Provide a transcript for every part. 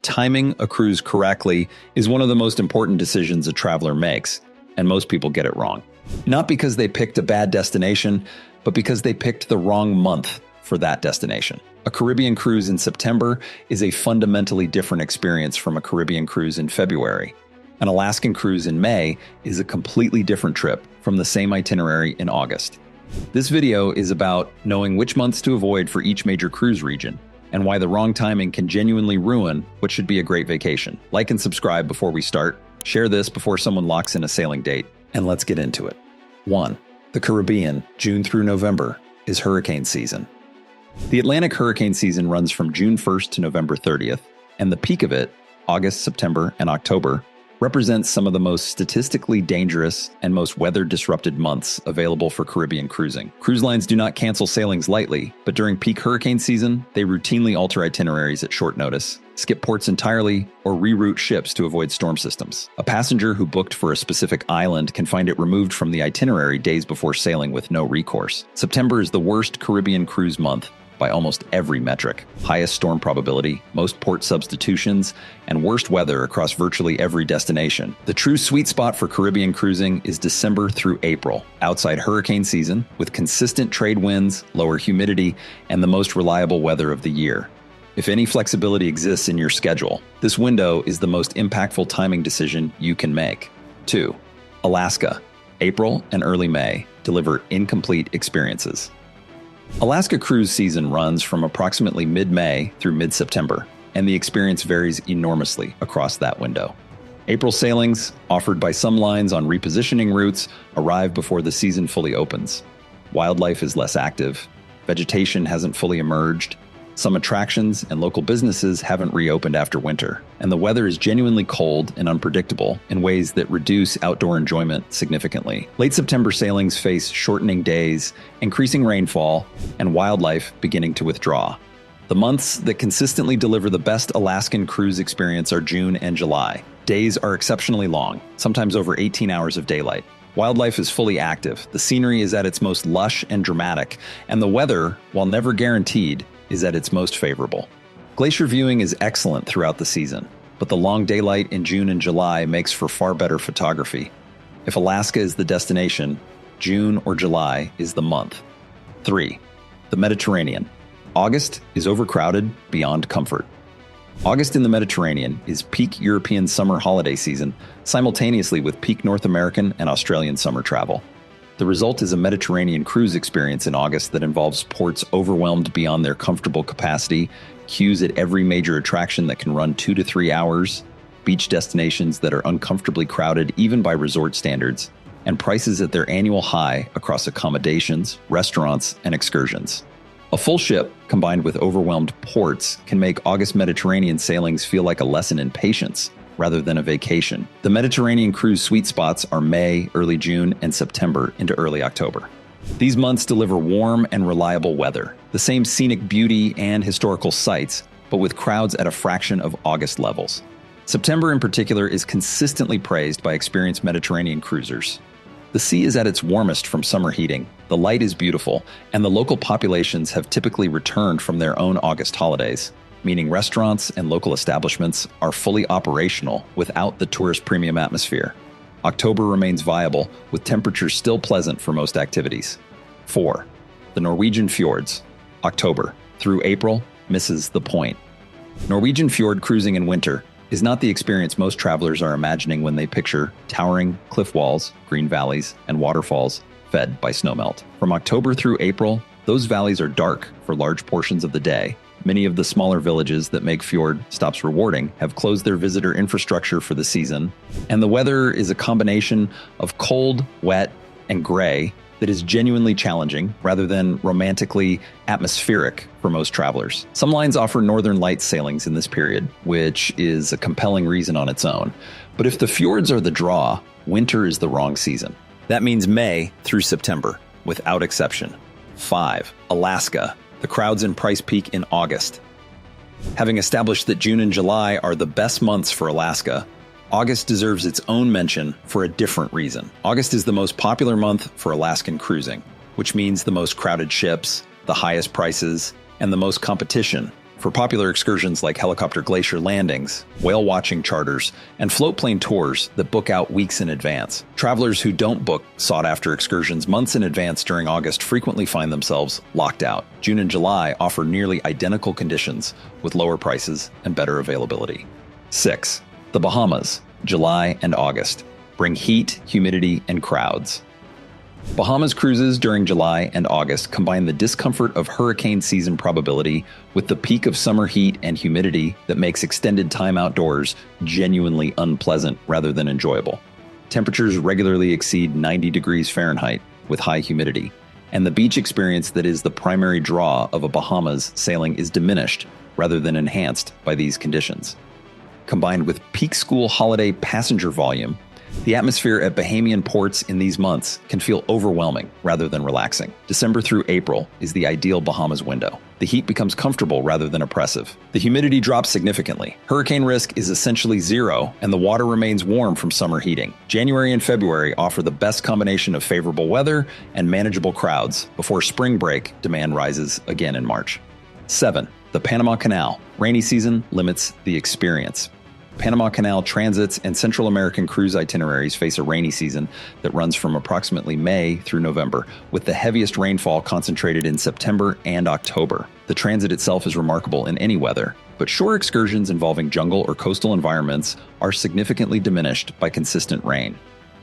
Timing a cruise correctly is one of the most important decisions a traveler makes, and most people get it wrong. Not because they picked a bad destination, but because they picked the wrong month for that destination. A Caribbean cruise in September is a fundamentally different experience from a Caribbean cruise in February. An Alaskan cruise in May is a completely different trip from the same itinerary in August. This video is about knowing which months to avoid for each major cruise region, and why the wrong timing can genuinely ruin what should be a great vacation. Like and subscribe before we start. Share this before someone locks in a sailing date, and let's get into it. 1. The Caribbean, June through November, is hurricane season. The Atlantic hurricane season runs from June 1st to November 30th, and the peak of it, August, September, and October, represents some of the most statistically dangerous and most weather-disrupted months available for Caribbean cruising. Cruise lines do not cancel sailings lightly, but during peak hurricane season, they routinely alter itineraries at short notice, skip ports entirely, or reroute ships to avoid storm systems. A passenger who booked for a specific island can find it removed from the itinerary days before sailing with no recourse. September is the worst Caribbean cruise month by almost every metric. Highest storm probability, most port substitutions, and worst weather across virtually every destination. The true sweet spot for Caribbean cruising is December through April, outside hurricane season, with consistent trade winds, lower humidity, and the most reliable weather of the year. If any flexibility exists in your schedule, this window is the most impactful timing decision you can make. 2. Alaska. April and early May deliver incomplete experiences. Alaska cruise season runs from approximately mid-May through mid-September, and the experience varies enormously across that window. April sailings, offered by some lines on repositioning routes, arrive before the season fully opens. Wildlife is less active, vegetation hasn't fully emerged, some attractions and local businesses haven't reopened after winter, and the weather is genuinely cold and unpredictable in ways that reduce outdoor enjoyment significantly. Late September sailings face shortening days, increasing rainfall, and wildlife beginning to withdraw. The months that consistently deliver the best Alaskan cruise experience are June and July. Days are exceptionally long, sometimes over 18 hours of daylight. Wildlife is fully active, the scenery is at its most lush and dramatic, and the weather, while never guaranteed, is at its most favorable. Glacier viewing is excellent throughout the season, but the long daylight in June and July makes for far better photography. If Alaska is the destination, June or July is the month. 3. The Mediterranean. August is overcrowded beyond comfort. August in the Mediterranean is peak European summer holiday season, simultaneously with peak North American and Australian summer travel. The result is a Mediterranean cruise experience in August that involves ports overwhelmed beyond their comfortable capacity, queues at every major attraction that can run 2 to 3 hours, beach destinations that are uncomfortably crowded even by resort standards, and prices at their annual high across accommodations, restaurants, and excursions. A full ship, combined with overwhelmed ports, can make August Mediterranean sailings feel like a lesson in patience rather than a vacation. The Mediterranean cruise sweet spots are May, early June, and September into early October. These months deliver warm and reliable weather, the same scenic beauty and historical sights, but with crowds at a fraction of August levels. September in particular is consistently praised by experienced Mediterranean cruisers. The sea is at its warmest from summer heating, the light is beautiful, and the local populations have typically returned from their own August holidays, meaning restaurants and local establishments are fully operational without the tourist premium atmosphere. October remains viable, with temperatures still pleasant for most activities. 4. The Norwegian fjords. October through April misses the point. Norwegian fjord cruising in winter is not the experience most travelers are imagining when they picture towering cliff walls, green valleys, and waterfalls fed by snowmelt. From October through April, those valleys are dark for large portions of the day. Many of the smaller villages that make fjord stops rewarding have closed their visitor infrastructure for the season, and the weather is a combination of cold, wet, and gray that is genuinely challenging rather than romantically atmospheric for most travelers. Some lines offer northern lights sailings in this period, which is a compelling reason on its own. But if the fjords are the draw, winter is the wrong season. That means May through September, without exception. 5. Alaska. The crowds and price peak in August. Having established that June and July are the best months for Alaska, August deserves its own mention for a different reason. August is the most popular month for Alaskan cruising, which means the most crowded ships, the highest prices, and the most competition For popular excursions like helicopter glacier landings, whale watching charters, and float plane tours that book out weeks in advance. Travelers who don't book sought-after excursions months in advance during August frequently find themselves locked out. June and July offer nearly identical conditions with lower prices and better availability. 6. The Bahamas, July and August, bring heat, humidity, and crowds. Bahamas cruises during July and August combine the discomfort of hurricane season probability with the peak of summer heat and humidity that makes extended time outdoors genuinely unpleasant rather than enjoyable. Temperatures regularly exceed 90 degrees Fahrenheit with high humidity, and the beach experience that is the primary draw of a Bahamas sailing is diminished rather than enhanced by these conditions. Combined with peak school holiday passenger volume, the atmosphere at Bahamian ports in these months can feel overwhelming rather than relaxing. December through April is the ideal Bahamas window. The heat becomes comfortable rather than oppressive. The humidity drops significantly. Hurricane risk is essentially zero, and the water remains warm from summer heating. January and February offer the best combination of favorable weather and manageable crowds before spring break demand rises again in March. 7. The Panama Canal. Rainy season limits the experience. Panama Canal transits and Central American cruise itineraries face a rainy season that runs from approximately May through November, with the heaviest rainfall concentrated in September and October. The transit itself is remarkable in any weather, but shore excursions involving jungle or coastal environments are significantly diminished by consistent rain.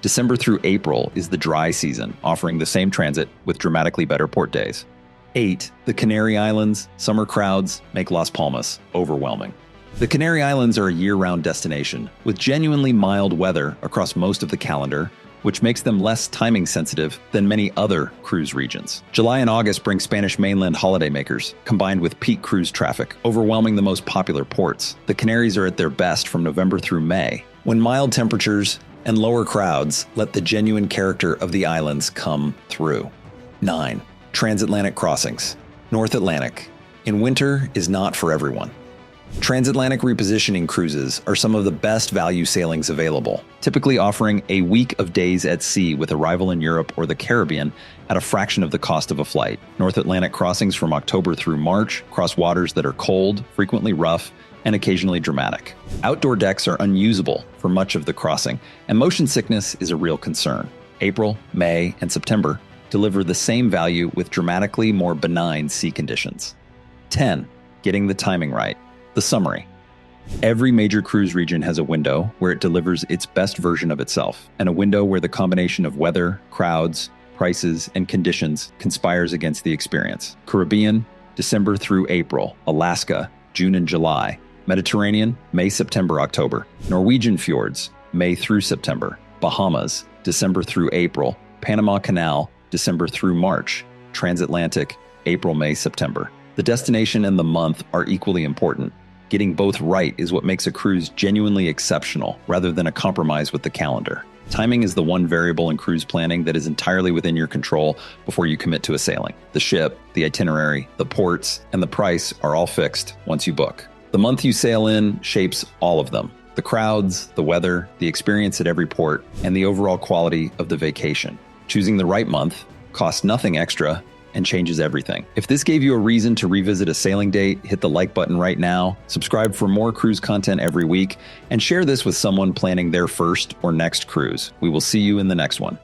December through April is the dry season, offering the same transit with dramatically better port days. 8. The Canary Islands. Summer crowds make Las Palmas overwhelming. The Canary Islands are a year-round destination, with genuinely mild weather across most of the calendar, which makes them less timing sensitive than many other cruise regions. July and August bring Spanish mainland holidaymakers, combined with peak cruise traffic, overwhelming the most popular ports. The Canaries are at their best from November through May, when mild temperatures and lower crowds let the genuine character of the islands come through. 9. Transatlantic crossings. North Atlantic. In winter is not for everyone. Transatlantic repositioning cruises are some of the best value sailings available, typically offering a week of days at sea with arrival in Europe or the Caribbean at a fraction of the cost of a flight. North Atlantic crossings from October through March cross waters that are cold, frequently rough, and occasionally dramatic. Outdoor decks are unusable for much of the crossing, and motion sickness is a real concern. April, May, and September deliver the same value with dramatically more benign sea conditions. 10. Getting the timing right. The summary. Every major cruise region has a window where it delivers its best version of itself, and a window where the combination of weather, crowds, prices, and conditions conspires against the experience. Caribbean, December through April. Alaska, June and July. Mediterranean, May, September, October. Norwegian fjords, May through September. Bahamas, December through April. Panama Canal, December through March. Transatlantic, April, May, September. The destination and the month are equally important. Getting both right is what makes a cruise genuinely exceptional, rather than a compromise with the calendar. Timing is the one variable in cruise planning that is entirely within your control before you commit to a sailing. The ship, the itinerary, the ports, and the price are all fixed once you book. The month you sail in shapes all of them. The crowds, the weather, the experience at every port, and the overall quality of the vacation. Choosing the right month costs nothing extra and changes everything. If this gave you a reason to revisit a sailing date, hit the like button right now, subscribe for more cruise content every week, and share this with someone planning their first or next cruise. We will see you in the next one.